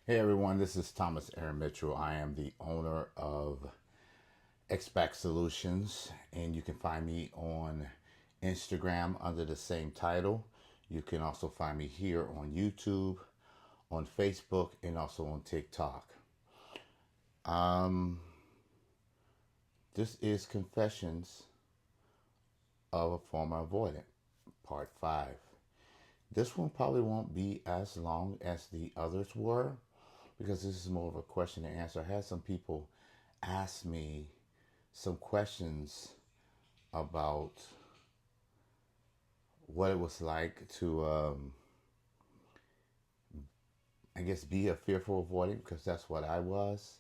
Hey everyone, this is Thomas Aaron Mitchell. I am the owner of XBack Solutions, and you can find me on Instagram under the same title. You can also find me here on YouTube, on Facebook, and also on TikTok. Um, this is Confessions of a Former Avoidant, Part 5. This one probably won't be as long as the others were because this is more of a question and answer. I had some people ask me some questions about what it was like to, I guess, be a fearful avoidant because that's what I was,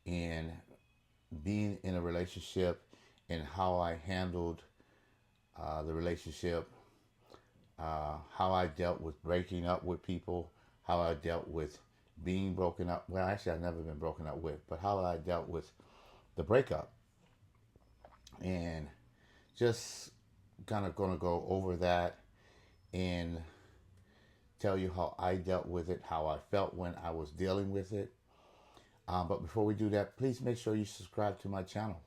and being in a relationship and how I handled the relationship, how I dealt with breaking up with people, how I dealt with being broken up. Well, actually, I've never been broken up with, but how I dealt with the breakup, and just kind of going to go over that and tell you how I dealt with it, how I felt when I was dealing with it. But before we do that, please make sure you subscribe to my channel.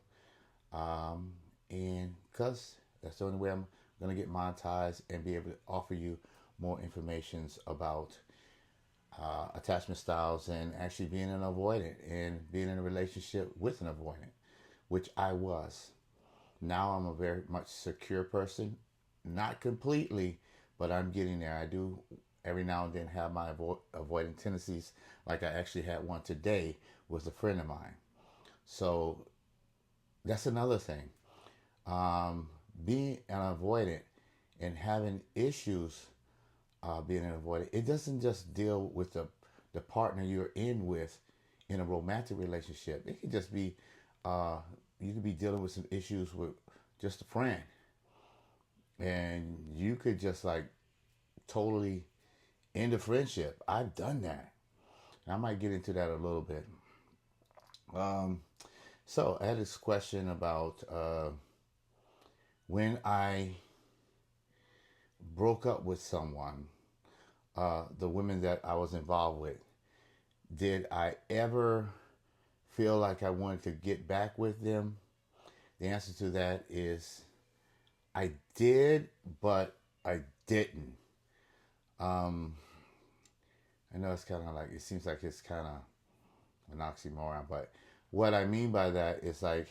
Um, and because that's the only way I'm going to get monetized and be able to offer you more information about attachment styles and actually being an avoidant and being in a relationship with an avoidant, which I was. Now I'm a very much secure person. Not completely, but I'm getting there. I do every now and then have my avoiding tendencies, like I actually had one today with a friend of mine. So that's another thing. Um, Being an avoidant and having issues being an avoidant, it doesn't just deal with the partner you're in with in a romantic relationship. It could just be, uh, you could be dealing with some issues with just a friend. And you could just like totally end a friendship. I've done that. I might get into that a little bit. Um, so I had this question about when I broke up with someone, the women that I was involved with. Did I ever feel like I wanted to get back with them? The answer to that is I did, but I didn't. Um, I know it's kind of like, it seems like it's kind of an oxymoron, but what I mean by that is like,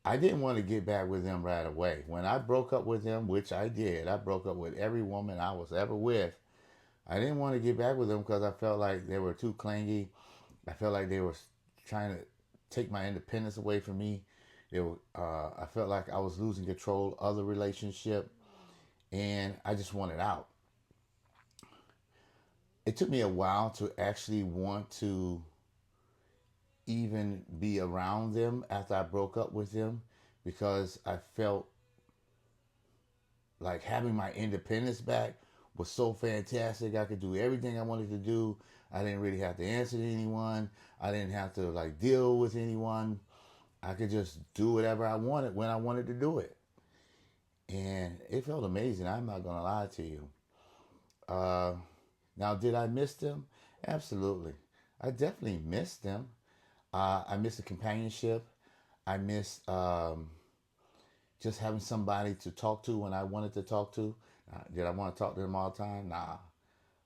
I didn't want to get back with them right away. When I broke up with them, which I did, I broke up with every woman I was ever with. I didn't want to get back with them because I felt like they were too clingy. I felt like they were trying to take my independence away from me. I felt like I was losing control of the relationship, and I just wanted out. It took me a while to actually want to even be around them after I broke up with them because I felt like having my independence back was so fantastic. I could do everything I wanted to do. I didn't really have to answer to anyone. I didn't have to like deal with anyone. I could just do whatever I wanted when I wanted to do it. And it felt amazing. I'm not going to lie to you. Uh, Now, did I miss them? Absolutely. I definitely missed them. I missed the companionship. I missed just having somebody to talk to when I wanted to talk to. Did I want to talk to them all the time? Nah.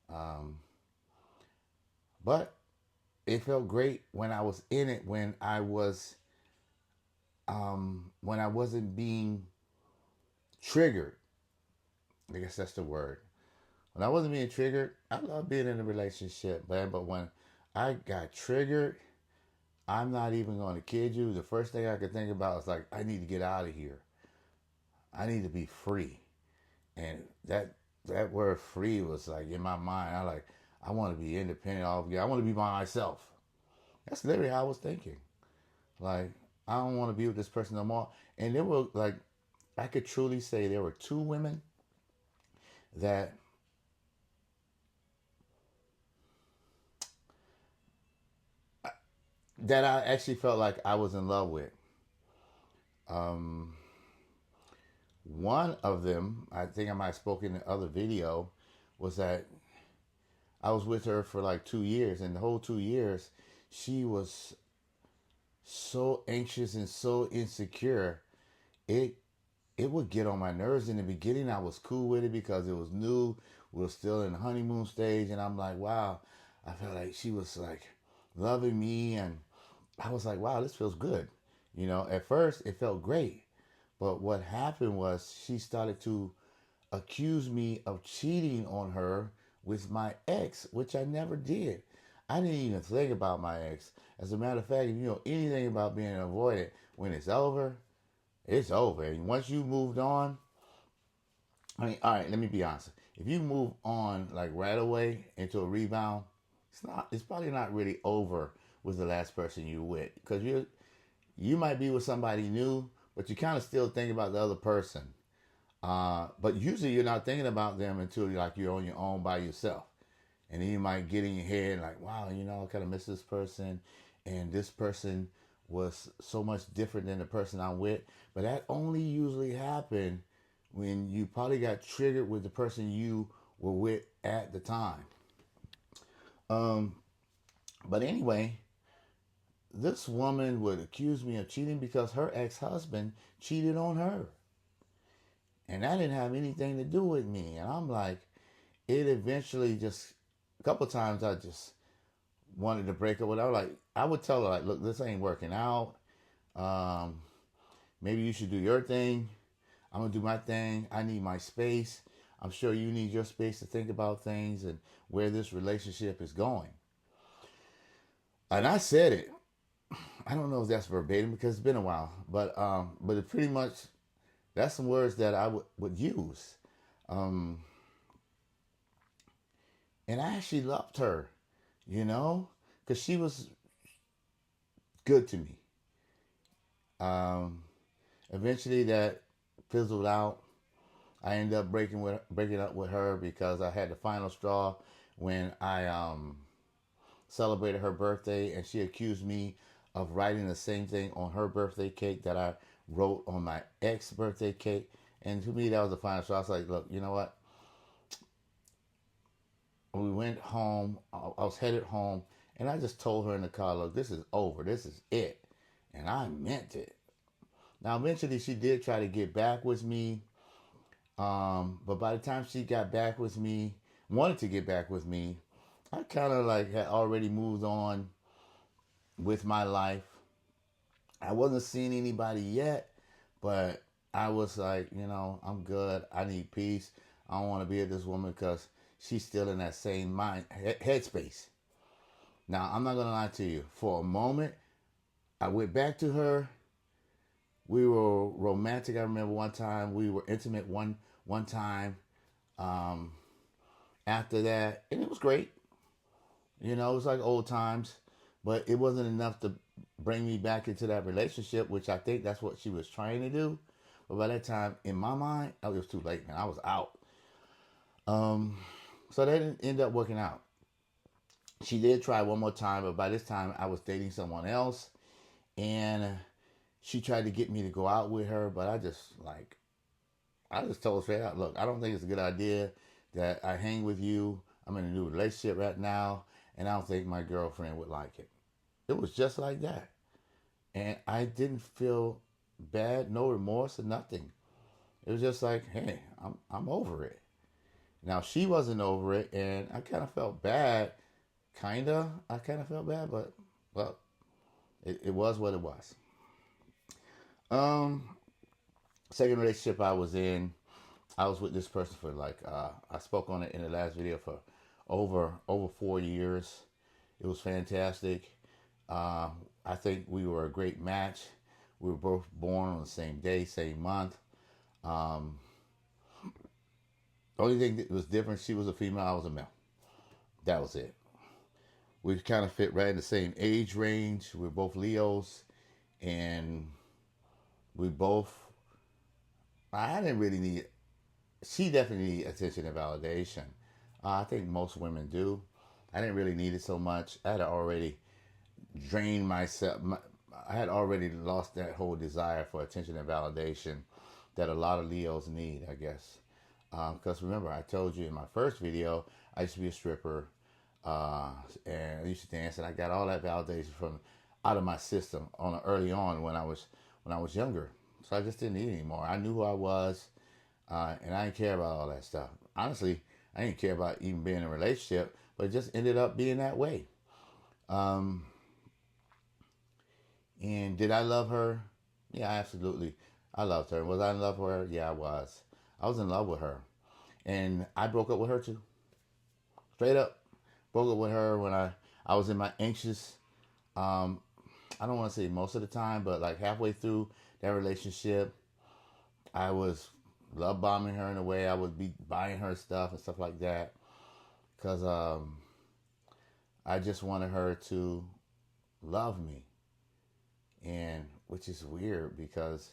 Um, but it felt great when I was in it, when I wasn't being triggered. I guess that's the word. When I wasn't being triggered, I love being in a relationship, man. But when I got triggered, I'm not even going to kid you. The first thing I could think about is like, I need to get out of here. I need to be free. And that word free was like in my mind. I want to be independent altogether. I want to be by myself. That's literally how I was thinking. Like, I don't want to be with this person no more. And there were like, I could truly say there were two women that I actually felt like I was in love with. Um, One of them, I think I might have spoken in the other video, was that I was with her for like 2 years, and the whole 2 years, she was so anxious and so insecure. It it would get on my nerves. In the beginning, I was cool with it because it was new. We were still in the honeymoon stage, and I'm like, wow. I felt like she was like loving me, and I was like, wow, this feels good. At first it felt great, but what happened was she started to accuse me of cheating on her with my ex, which I never did. I didn't even think about my ex. As a matter of fact, if you know anything about being avoidant, when it's over, it's over. And once you moved on, I mean, all right, let me be honest. If you move on like right away into a rebound, it's probably not really over with the last person you were with, because you might be with somebody new, but you kind of still think about the other person. But usually you're not thinking about them until you're on your own by yourself. And then you might get in your head like, wow, I kind of miss this person. And this person was so much different than the person I'm with. But that only usually happened when you probably got triggered with the person you were with at the time. Um, but anyway, this woman would accuse me of cheating because her ex-husband cheated on her. And that didn't have anything to do with me. And I'm like, it eventually just, a couple times I just wanted to break up with her. Like, I would tell her, like, look, this ain't working out. Um, Maybe you should do your thing. I'm going to do my thing. I need my space. I'm sure you need your space to think about things and where this relationship is going. And I said it. I don't know if that's verbatim because it's been a while, but it pretty much, that's some words that I would use. Um, and I actually loved her, because she was good to me. Um, Eventually, that fizzled out. I ended up breaking up with her because I had the final straw when I celebrated her birthday, and she accused me of writing the same thing on her birthday cake that I wrote on my ex birthday cake. And to me, that was the final straw. I was like, look, you know what? We went home. I was headed home, and I just told her in the car, look, this is over. This is it. And I meant it. Now, eventually, she did try to get back with me. But by the time she got back with me, wanted to get back with me, I kind of like had already moved on with my life. I wasn't seeing anybody yet, but I was like, I'm good. I need peace. I don't want to be with this woman because she's still in that same headspace. Now, I'm not going to lie to you. For a moment, I went back to her. We were romantic. I remember one time we were intimate one time. Um, After that, and it was great. It was like old times, but it wasn't enough to bring me back into that relationship, which I think that's what she was trying to do. But by that time, in my mind, it was too late, man. I was out. So that didn't end up working out. She did try one more time, but by this time, I was dating someone else, and she tried to get me to go out with her, but I just told her straight out, look, I don't think it's a good idea that I hang with you. I'm in a new relationship right now, and I don't think my girlfriend would like it. It was just like that. And I didn't feel bad, no remorse or nothing. It was just like, hey, I'm over it. Now she wasn't over it, and I kind of felt bad. I kind of felt bad, but well, it was what it was. Um, Second relationship I was in, I was with this person for like I spoke on it in the last video, for over 4 years. It was fantastic. Uh, I think we were a great match. We were both born on the same day, same month. Um, Only thing that was different, she was a female, I was a male. That was it. We kind of fit right in the same age range. We're both Leos, and we both. I didn't really need. She definitely needed attention and validation. I think most women do. I didn't really need it so much. I had already drained myself. I had already lost that whole desire for attention and validation that a lot of Leos need, I guess. Because remember, I told you in my first video, I used to be a stripper. uh, and I used to dance, and I got all that validation from out of my system on early on when I was younger. So I just didn't need it anymore. I knew who I was, and I didn't care about all that stuff. Honestly, I didn't care about even being in a relationship, but it just ended up being that way. Um, and did I love her? Yeah, absolutely. I loved her. Was I in love with her? Yeah, I was. I was in love with her, and I broke up with her too. Straight up, broke up with her when I was in my anxious. Um, I don't want to say most of the time, but like halfway through that relationship, I was love bombing her in a way. I would be buying her stuff and stuff like that because I just wanted her to love me, and which is weird because,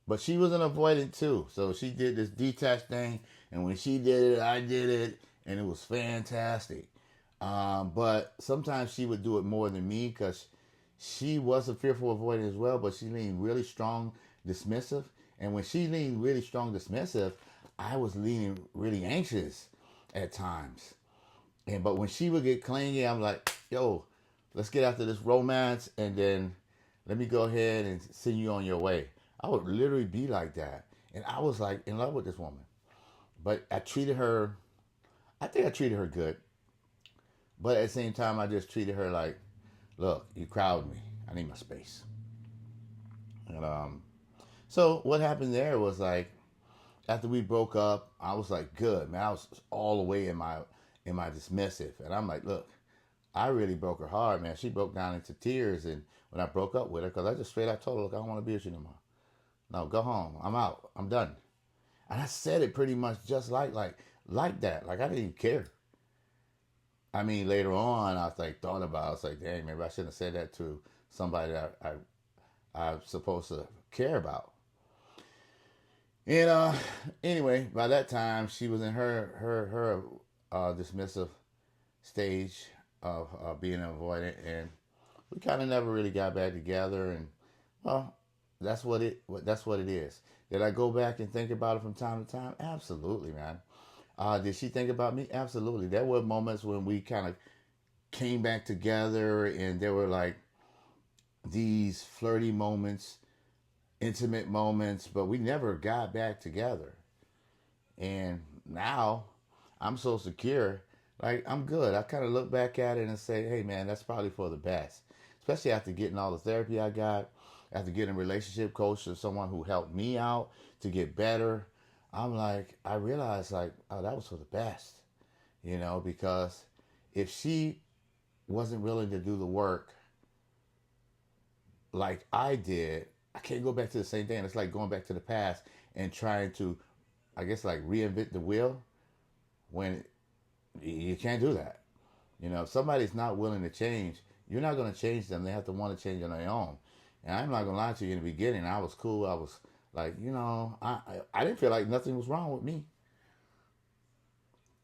but she was an avoidant too. So she did this detached thing, and when she did it, I did it, and it was fantastic. But sometimes she would do it more than me because she was a fearful avoidant as well, but she leaned really strong dismissive. And when she leaned really strong dismissive, I was leaning really anxious at times. And but when she would get clingy, I'm like, yo, let's get after this romance and then let me go ahead and send you on your way. I would literally be like that. And I was like in love with this woman. But I think I treated her good. But at the same time, I just treated her like, look, you crowd me. I need my space. And so what happened there was like after we broke up, I was like, good man. I was all the way in my dismissive, and I'm like, look, I really broke her heart, man. She broke down into tears, and when I broke up with her, because I just straight up told her, look, I don't want to be with you no more. No, go home. I'm out. I'm done. And I said it pretty much just like that. Like I didn't even care. I mean, later on, I was like thought about. It. I was like, dang, maybe I shouldn't have said that to somebody that I'm supposed to care about. And anyway, by that time, she was in her dismissive stage of being avoidant, and we kind of never really got back together. And well, that's what it is. Did I go back and think about it from time to time? Absolutely, man. Did she think about me? Absolutely. There were moments when we kind of came back together, and there were like these flirty moments, intimate moments, but we never got back together. And now I'm so secure, like I'm good. I kind of look back at it and say, hey man, that's probably for the best. Especially after getting all the therapy I got, after getting a relationship coach or someone who helped me out to get better. I'm like, I realized like, oh, that was for the best, because if she wasn't willing to do the work like I did, I can't go back to the same thing. It's like going back to the past and trying to, I guess, like reinvent the wheel when you can't do that. If somebody's not willing to change, you're not going to change them. They have to want to change on their own. And I'm not going to lie to you, in the beginning, I was cool. I was like, I didn't feel like nothing was wrong with me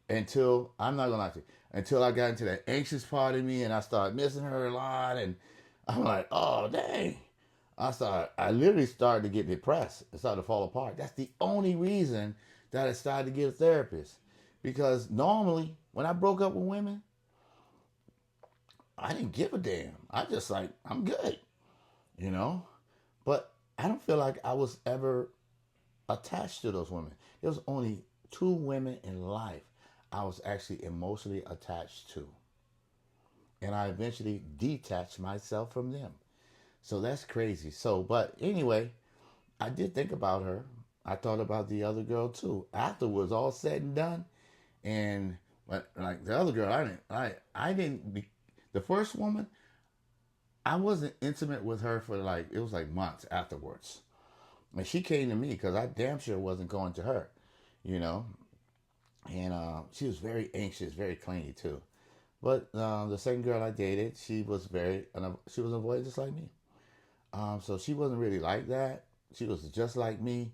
until, I'm not going to lie to you, until I got into that anxious part of me and I started missing her a lot. And I'm like, oh, dang. I literally started to get depressed. It started to fall apart. That's the only reason that I started to get a therapist. Because normally, when I broke up with women, I didn't give a damn. I just like, I'm good, you know? But I don't feel like I was ever attached to those women. There was only two women in life I was actually emotionally attached to. And I eventually detached myself from them. So that's crazy. So, but anyway, I did think about her. I thought about the other girl too. Afterwards, all said and done, and but like the other girl, I didn't. The first woman, I wasn't intimate with her for like it was like months afterwards. And she came to me because I damn sure wasn't going to her, you know. And she was very anxious, very clingy too. But the second girl I dated, she was avoidant just like me. So she wasn't really like that. She was just like me.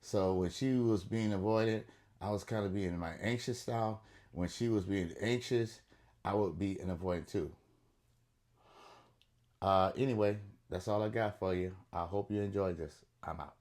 So when she was being avoidant, I was kind of being in my anxious style. When she was being anxious, I would be an avoidant too. Anyway, that's all I got for you. I hope you enjoyed this. I'm out.